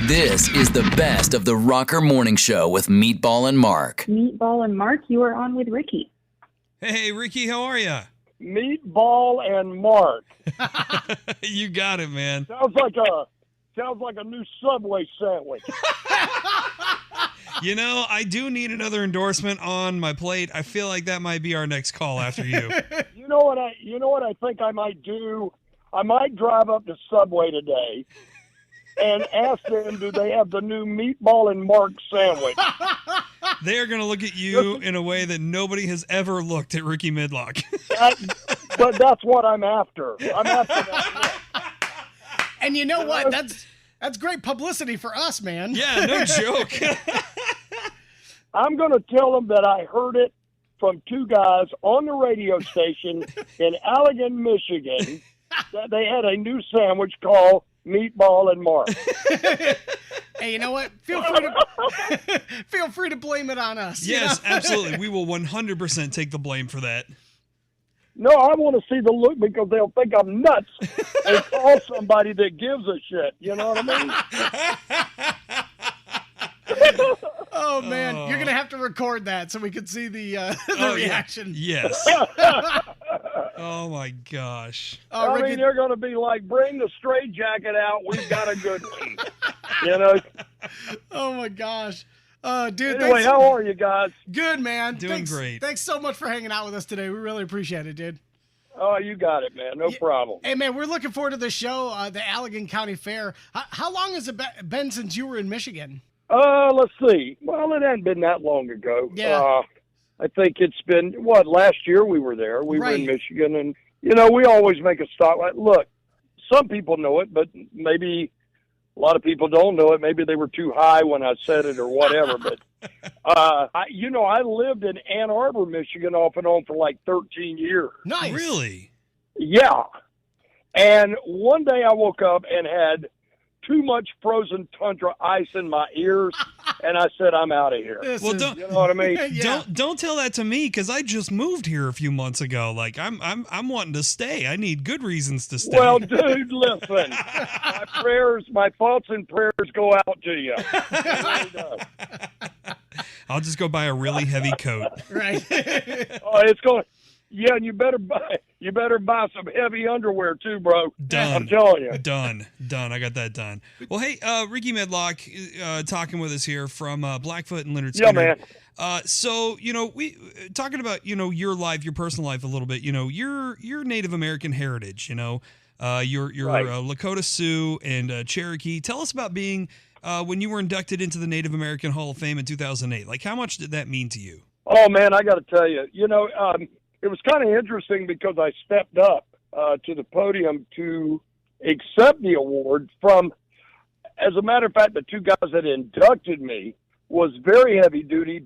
This is the best of the Rocker Morning Show with Meatball and Mark. Meatball and Mark, you are on with Rickey. Hey, Rickey, how are you? Meatball and Mark. You got it, man. Sounds like a new Subway sandwich. You know, I do need another endorsement on my plate. I feel like that might be our next call after you. You know what I think I might do? I might drive up to Subway today and ask them, do they have the new Meatball and Mark sandwich? They are going to look at you in a way that nobody has ever looked at Rickey Medlocke. But that's what I'm after. I'm after that. And you know what? That's great publicity for us, man. Yeah, no joke. I'm going to tell them that I heard it from two guys on the radio station in Allegan, Michigan, that they had a new sandwich called Meatball and Mark. Hey, you know what? Feel free to blame it on us. Yes, you know? absolutely. We will 100% take the blame for that. No, I want to see the look because they'll think I'm nuts and call somebody that gives a shit. You know what I mean? Oh, man. You're going to have to record that so we can see the reaction. Yeah. Yes. Oh, my gosh. I mean, they're going to be like, bring the straight jacket out. We've got a good one. You know? Oh, my gosh. Dude, anyway, how are you guys? Good, man. Doing great. Thanks so much for hanging out with us today. We really appreciate it, dude. Oh, you got it, man. No problem. Hey, man, we're looking forward to the show, the Allegan County Fair. How long has it been since you were in Michigan? Let's see. Well, it hadn't been that long ago. Yeah. I think it's been, last year we were there. We were in Michigan, and, we always make a stop. Look, some people know it, but maybe a lot of people don't know it. Maybe they were too high when I said it or whatever. But, I lived in Ann Arbor, Michigan off and on for like 13 years. Nice. Really? Yeah. And one day I woke up and had too much frozen tundra ice in my ears, and I said, I'm out of here. Well, don't, you know what I mean? Yeah. Don't tell that to me, because I just moved here a few months ago. Like, I'm wanting to stay. I need good reasons to stay. Well, dude, listen. My thoughts and prayers go out to you. It really does. I'll just go buy a really heavy coat. Right. Oh, it's going. Yeah, and you better buy some heavy underwear too, bro. Done. I'm telling you. Done. I got that done. Well, hey, Rickey Medlocke talking with us here from Blackfoot and Lynyrd Skynyrd. Yeah, man. So, we talking about, your life, your personal life a little bit, your Native American heritage, you're Right. Lakota Sioux and Cherokee. Tell us about being, when you were inducted into the Native American Hall of Fame in 2008. Like, how much did that mean to you? Oh, man, I got to tell you, it was kind of interesting because I stepped up to the podium to accept the award from, as a matter of fact, the two guys that inducted me was very heavy duty.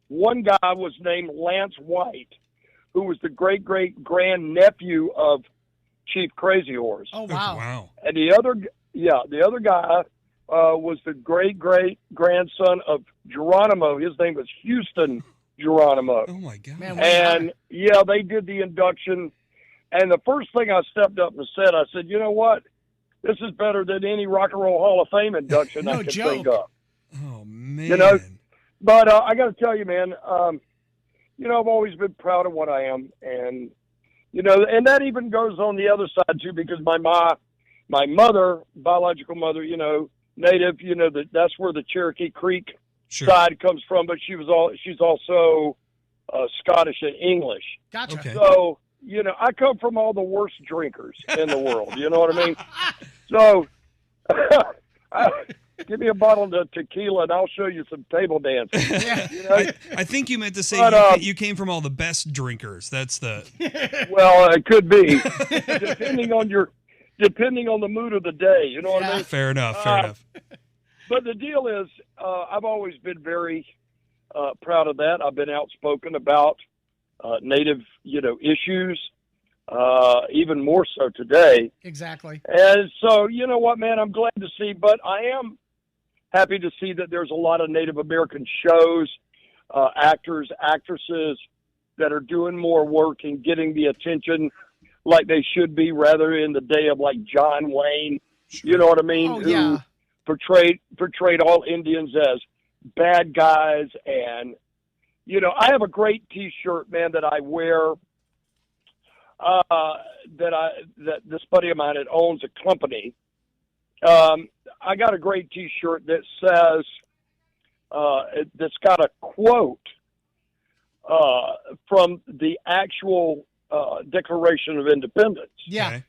One guy was named Lance White, who was the great-great-grand nephew of Chief Crazy Horse. Oh, wow. Wow. And the other guy was the great-great-grandson of Geronimo. His name was Houston Geronimo. Oh, my God. Man, And, they did the induction. And the first thing I stepped up and said, I said, you know what? This is better than any Rock and Roll Hall of Fame induction I can think of. Oh, man. But I got to tell you, man, I've always been proud of what I am. And, and that even goes on the other side, too, because my mother, biological mother, Native, that's where the Cherokee Creek side comes from, but she's also Scottish and English. Gotcha. Okay. So, I come from all the worst drinkers in the world. You know what I mean? So, give me a bottle of tequila and I'll show you some table dancing. Yeah. I think you meant to say you came from all the best drinkers. That's the... Well, it could be, depending on the mood of the day. You know what I mean? Fair enough. But the deal is, I've always been very proud of that. I've been outspoken about Native, issues, even more so today. Exactly. And so, you know what, man, I'm glad to see, but I am happy to see that there's a lot of Native American shows, actors, actresses that are doing more work and getting the attention like they should be, rather in the day of like John Wayne, you know what I mean? Oh, yeah. portrayed all Indians as bad guys. And, you know, I have a great T-shirt, man, that I wear, that this buddy of mine that owns a company. I got a great T-shirt that says, that's got a quote from the actual Declaration of Independence. Yeah. Okay.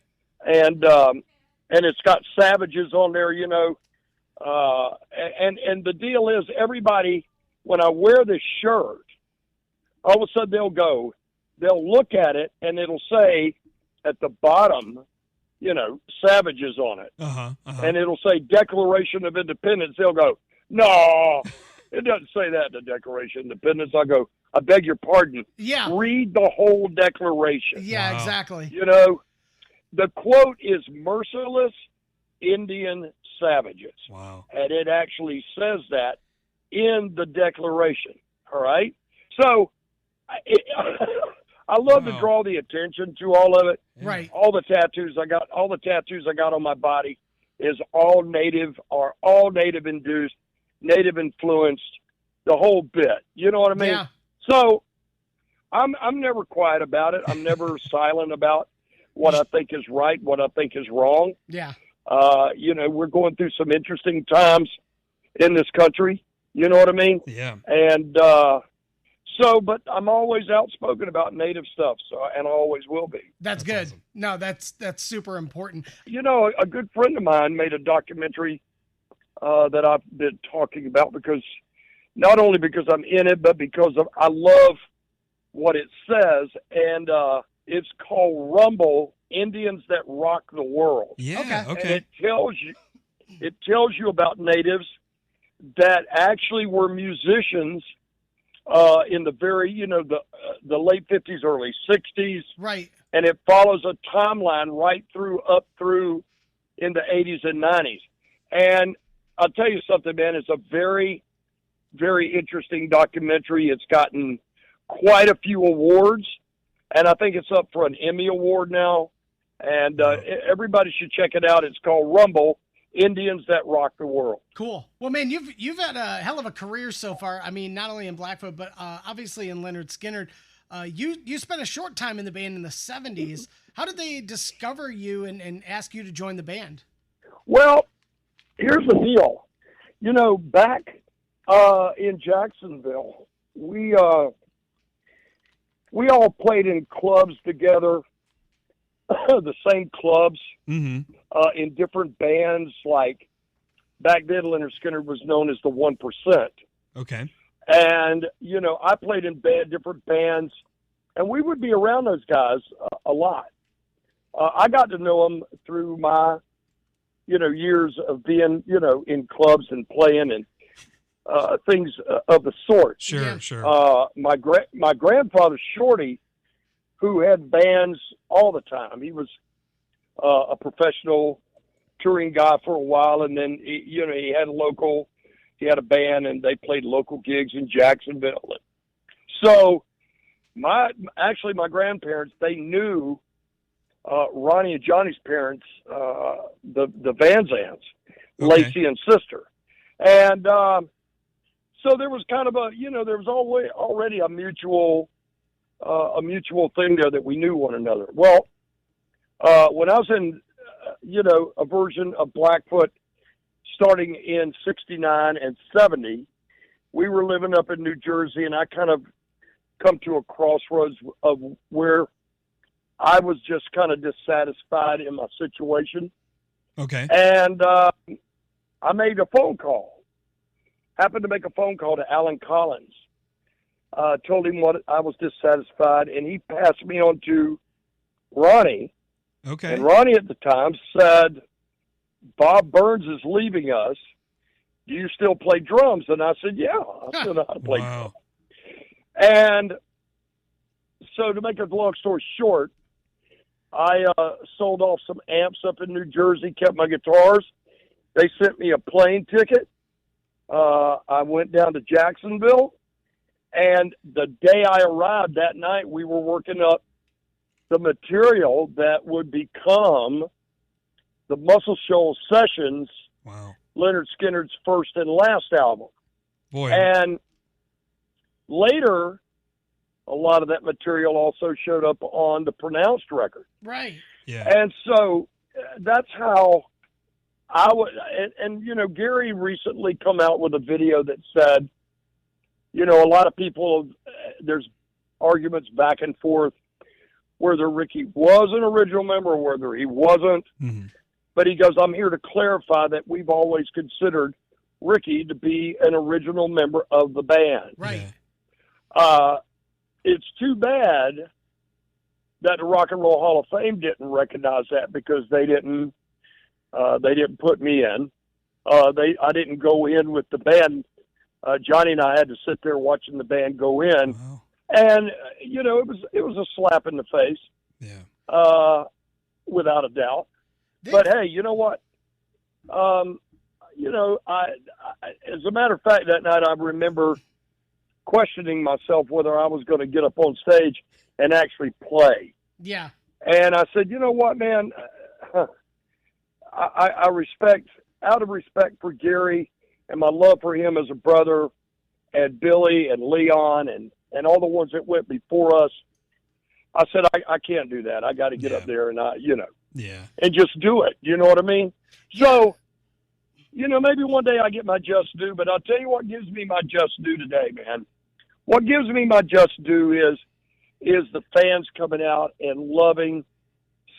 And it's got savages on there, you know. And the deal is, everybody, when I wear this shirt, all of a sudden they'll look at it, and it'll say at the bottom, you know, savages on it. And it'll say Declaration of Independence. They'll go, no, it doesn't say that in the Declaration of Independence. I go, I beg your pardon. Yeah. Read the whole Declaration. Yeah, Wow. exactly. You know, the quote is merciless Indian savages. Wow. And it actually says that in the Declaration. All right? So I love to Wow. draw the attention to all of it. Right. All the tattoos I got on my body is all native, or all native induced, native influenced, the whole bit. You know what I mean? Yeah. So I'm never quiet about it. I'm never silent about what I think is right, what I think is wrong. Yeah. You know, we're going through some interesting times in this country. You know what I mean? Yeah. And but I'm always outspoken about native stuff, and I always will be. That's good. awesome. No, that's super important. You know, a good friend of mine made a documentary that I've been talking about, because not only because I'm in it, but because I love what it says, and it's called Rumble: Indians That Rock the World. Yeah. And Okay. it tells you about natives that actually were musicians in the very, you know, the late 50s, early 60s. Right. And it follows a timeline right up through in the 80s and 90s. And I'll tell you something, man, it's a very, very interesting documentary. It's gotten quite a few awards, and I think it's up for an Emmy Award now. And everybody should check it out. It's called Rumble: Indians That Rock the World. Cool. Well, man, you've had a hell of a career so far. I mean, not only in Blackfoot, but obviously in Lynyrd Skynyrd. You spent a short time in the band in the 70s. How did they discover you and ask you to join the band? Well, here's the deal. You know, back in Jacksonville, we all played in clubs together, the same clubs, in different bands. Like back then, Lynyrd Skynyrd was known as the 1%. Okay. And, you know, I played in different bands, and we would be around those guys a lot. I got to know them through my, you know, years of being, you know, in clubs and playing and things of the sort. Sure. Yeah. Sure. My grandfather, Shorty, who had bands all the time. He was a professional touring guy for a while, and then, he had a band, and they played local gigs in Jacksonville. So my grandparents, they knew Ronnie and Johnny's parents, the Van Zants, Lacey and sister. And so there was kind of there was already a mutual thing there that we knew one another. Well, when I was in, a version of Blackfoot starting in 69 and 70, we were living up in New Jersey, and I kind of come to a crossroads of where I was just kind of dissatisfied in my situation. Okay. And I made a phone call. Happened to make a phone call to Alan Collins. Told him what I was dissatisfied, and he passed me on to Ronnie. Okay. And Ronnie at the time said, Bob Burns is leaving us. Do you still play drums? And I said, yeah, I still know how to play drums. And so to make a long story short, I sold off some amps up in New Jersey, kept my guitars. They sent me a plane ticket. I went down to Jacksonville, and the day I arrived that night, we were working up the material that would become the Muscle Shoals sessions. Wow. Lynyrd Skynyrd's first and last album. Boy. And later, a lot of that material also showed up on the Pronounced record. Right. Yeah. And so that's how I would, and you know, Gary recently come out with a video that said, you know, a lot of people, there's arguments back and forth whether Rickey was an original member or whether he wasn't. Mm-hmm. But he goes, I'm here to clarify that we've always considered Rickey to be an original member of the band. Right. Yeah. It's too bad that the Rock and Roll Hall of Fame didn't recognize that, because they didn't put me in. I didn't go in with the band. Johnny and I had to sit there watching the band go in. Wow. And, you know, it was a slap in the face. Yeah. Without a doubt. But hey, you know what? You know, I as a matter of fact, that night I remember questioning myself whether I was going to get up on stage and actually play. Yeah. And I said, you know what, man? I respect, out of respect for Gary and my love for him as a brother, and Billy and Leon and all the ones that went before us, I said, I can't do that. I got to get up there and and just do it. You know what I mean? So, you know, maybe one day I get my just due, but I'll tell you what gives me my just due today, man. What gives me my just due is the fans coming out and loving,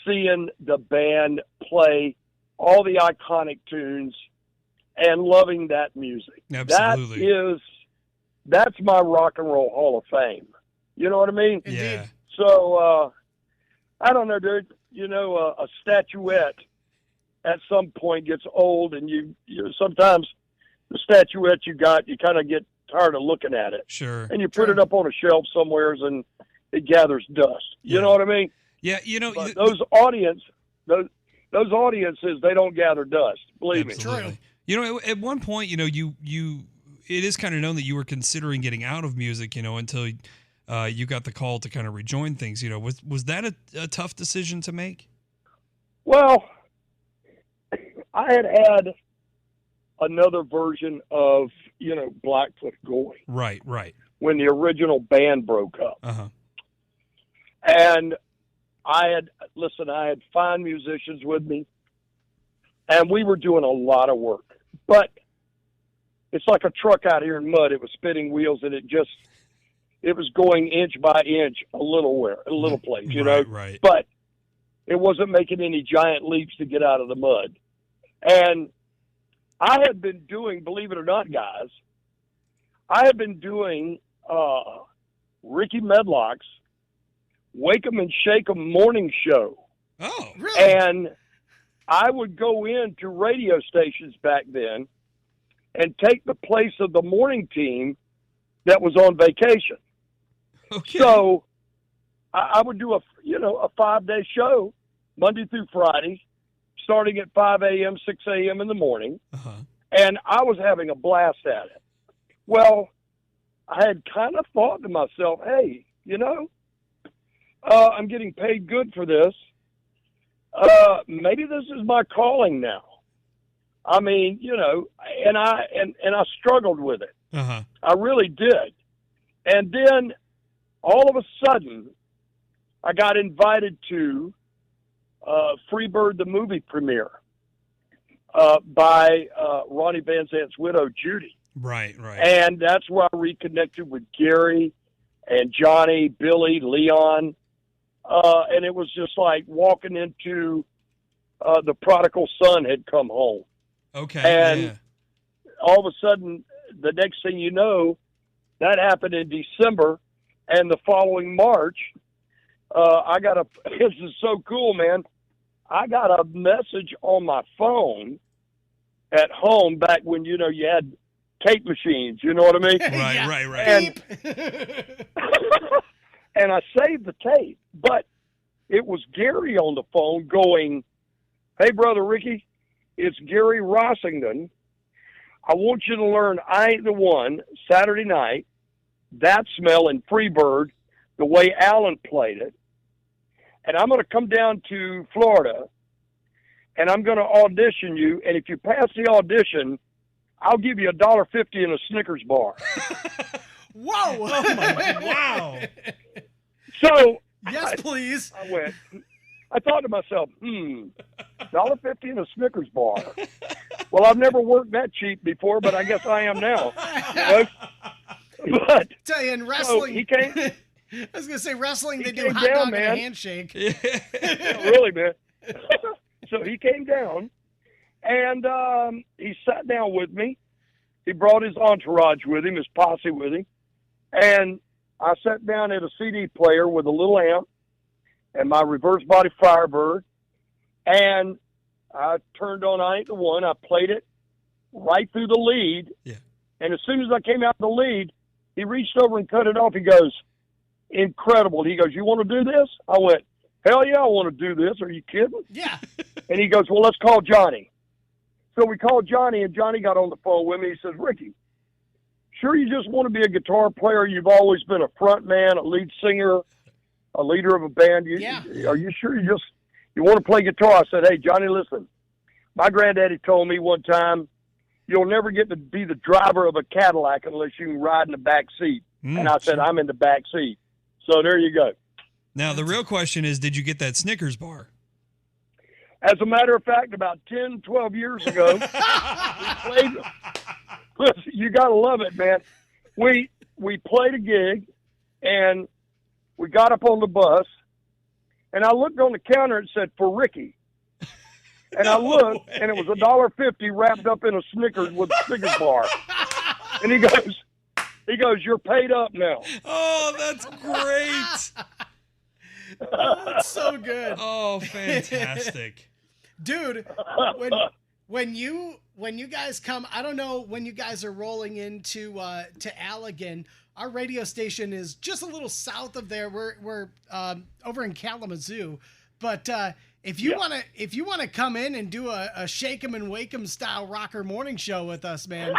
seeing the band play all the iconic tunes and loving that music. Absolutely. That's my Rock and Roll Hall of Fame. You know what I mean? Yeah. So, I don't know, dude. You know, a statuette at some point gets old, and you sometimes the statuette you kind of get tired of looking at it. Sure. And you put it up on a shelf somewheres, and it gathers dust. You know what I mean? Yeah, you know, but those audiences, they don't gather dust. Believe absolutely. me. You know, at one point, you know, it is kind of known that you were considering getting out of music, you know, until you got the call to kind of rejoin things. You know, was that a tough decision to make? Well, I had another version of, you know, Blackfoot going. Right. When the original band broke up. Uh-huh. And I had fine musicians with me, and we were doing a lot of work. But it's like a truck out here in mud. It was spinning wheels, and it was going inch by inch a little place, you know? Right. But it wasn't making any giant leaps to get out of the mud. And I had been doing, believe it or not, guys, Rickey Medlocke's Wake 'em and Shake 'em morning show. Oh, really? And I would go into radio stations back then and take the place of the morning team that was on vacation. okay. So I would do a 5-day show, Monday through Friday, starting at 5 a.m., 6 a.m. in the morning. Uh-huh. And I was having a blast at it. Well, I had kind of thought to myself, hey, you know, I'm getting paid good for this. Maybe this is my calling now. I mean, you know, and I struggled with it. Uh-huh. I really did. And then all of a sudden, I got invited to Freebird, the movie premiere, by Ronnie Van Zant's widow, Judy. Right. And that's where I reconnected with Gary and Johnny, Billy, Leon. And it was just like walking into the prodigal son had come home. Okay. And all of a sudden, the next thing you know, that happened in December. And the following March, this is so cool, man. I got a message on my phone at home back when, you know, you had tape machines, you know what I mean? Right. And I saved the tape, but it was Gary on the phone going, hey, Brother Rickey, it's Gary Rossington. I want you to learn I Ain't the One Saturday night, That Smell in Freebird, the way Alan played it. And I'm going to come down to Florida, and I'm going to audition you. And if you pass the audition, I'll give you $1.50 in a Snickers bar. Whoa! Wow. So Yes, please. I thought to myself, $1.50 in a Snickers bar. Well, I've never worked that cheap before, but I guess I am now. But Tell you, in wrestling, he came. I was gonna say wrestling. They do came hot down, dog and man. a handshake. Yeah, really, man. So he came down, and he sat down with me. He brought his entourage with him, his posse with him, and I sat down at a CD player with a little amp and my reverse body Firebird, and I turned on I Ain't the One. I played it right through the lead, and as soon as I came out the lead, he reached over and cut it off. He goes, incredible. He goes, you want to do this? I went, hell yeah, I want to do this. Are you kidding? Yeah. And he goes, well, let's call Johnny. So we called Johnny, and Johnny got on the phone with me. He says, Rickey, sure you just want to be a guitar player? You've always been a front man, a lead singer, a leader of a band. Are you sure you want to play guitar? I said, hey, Johnny, listen, my granddaddy told me one time, you'll never get to be the driver of a Cadillac unless you can ride in the back seat. And I said, I'm in the back seat. So there you go. Now, the real question is, did you get that Snickers bar? As a matter of fact, about 10, 12 years ago, we played. Listen, you got to love it, man. We played a gig, and we got up on the bus, and I looked on the counter and said, for Rickey. And I looked, and it was $1.50 wrapped up in a Snickers with a Snickers bar. And he goes, you're paid up now. Oh, that's great. Oh, that's so good. Oh, fantastic. Dude, when you guys come, I don't know when you guys are rolling into to Allegan. Our radio station is just a little south of there. We're over in Kalamazoo. But if you wanna come in and do a shake 'em and wake 'em style rocker morning show with us, man,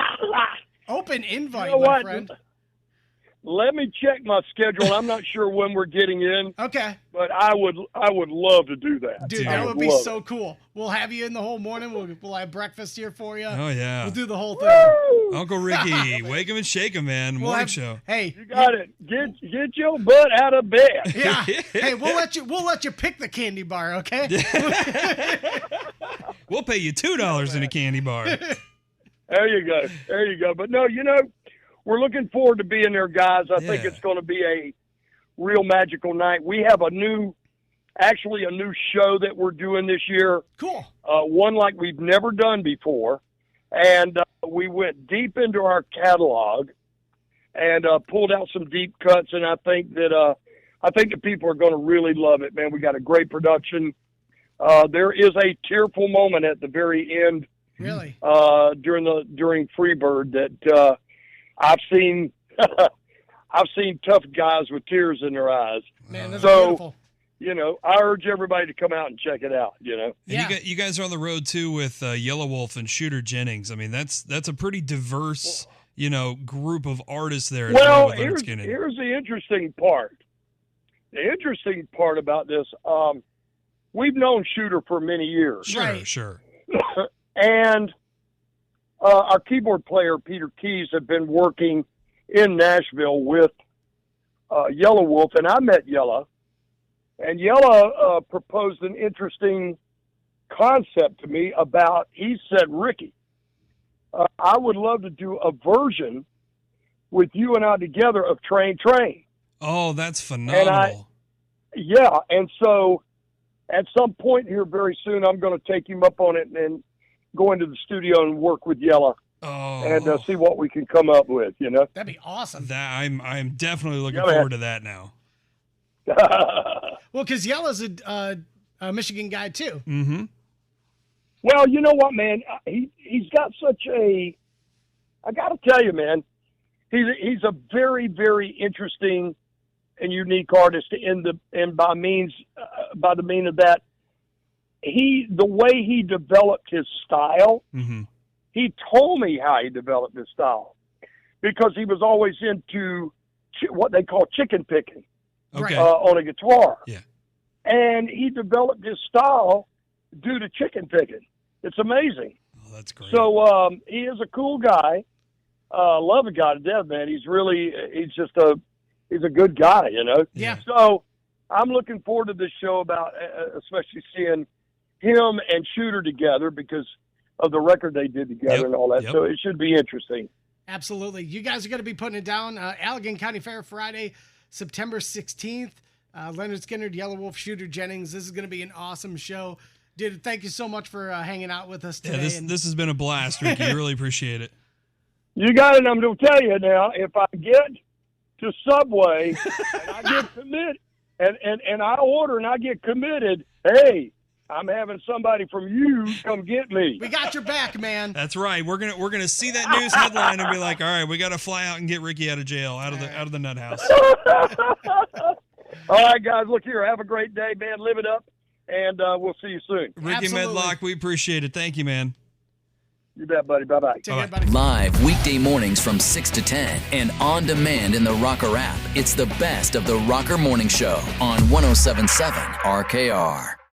open invite, You know my what? friend. Let me check my schedule. I'm not sure when we're getting in. Okay. But I would love to do that. Dude, that would be so cool. We'll have you in the whole morning. We'll have breakfast here for you. Oh, yeah. We'll do the whole thing. Uncle Rickey, wake him and shake him, man. Morning show. Hey, you got it. Get your butt out of bed. Yeah. Hey, we'll let you pick the candy bar, okay? We'll pay you $2 in a candy bar. There you go. But no, we're looking forward to being there, guys. I think it's going to be a real magical night. We have a new show that we're doing this year. Cool. One like we've never done before. And we went deep into our catalog and pulled out some deep cuts. And I think that people are going to really love it, man. We got a great production. There is a tearful moment at the very end. Really? During Freebird that I've seen tough guys with tears in their eyes. Man, that's beautiful. I urge everybody to come out and check it out. And you guys are on the road too with Yellow Wolf and Shooter Jennings. I mean, that's a pretty diverse, group of artists there. Well, here's the interesting part. The interesting part about this, we've known Shooter for many years. Sure. And our keyboard player, Peter Keys, had been working in Nashville with Yellow Wolf, and I met Yella. And Yella proposed an interesting concept to me he said, Rickey, I would love to do a version with you and I together of Train. Oh, that's phenomenal. And so at some point here very soon, I'm going to take him up on it and go into the studio and work with Yella and see what we can come up with, That'd be awesome. I'm definitely looking forward to that now. Well, because Yella's a Michigan guy too. Mm-hmm. Well, you know what, man? He's got I got to tell you, man, he's a very, very interesting and unique artist. By the means of that, the way he developed his style, he told me how he developed his style because he was always into what they call chicken picking on a guitar. Yeah. And he developed his style due to chicken picking. It's amazing. Oh, that's great. So he is a cool guy. Love a guy to death, man. He's a good guy, you know? Yeah. So I'm looking forward to this show about, especially seeing him and Shooter together because of the record they did together and all that. Yep. So it should be interesting. Absolutely. You guys are going to be putting it down. Allegan County Fair Friday, September 16th. Lynyrd Skynyrd, Yellow Wolf, Shooter Jennings. This is going to be an awesome show. Dude, thank you so much for hanging out with us today. Yeah, this has been a blast, Rickey. I really appreciate it. You got it. I'm going to tell you now, if I get to Subway and I get committed, and I order and I get committed, hey, I'm having somebody from you come get me. We got your back, man. That's right. We're gonna see that news headline and be like, all right, we got to fly out and get Rickey out of jail, out of the nut house. All right, guys, look here. Have a great day, man. Live it up, and we'll see you soon. Rickey Absolutely. Medlocke, we appreciate it. Thank you, man. You bet, buddy. Bye-bye. Take care, buddy. Live weekday mornings from 6 to 10 and on demand in the Rocker app. It's the best of the Rocker Morning Show on 107.7 RKR.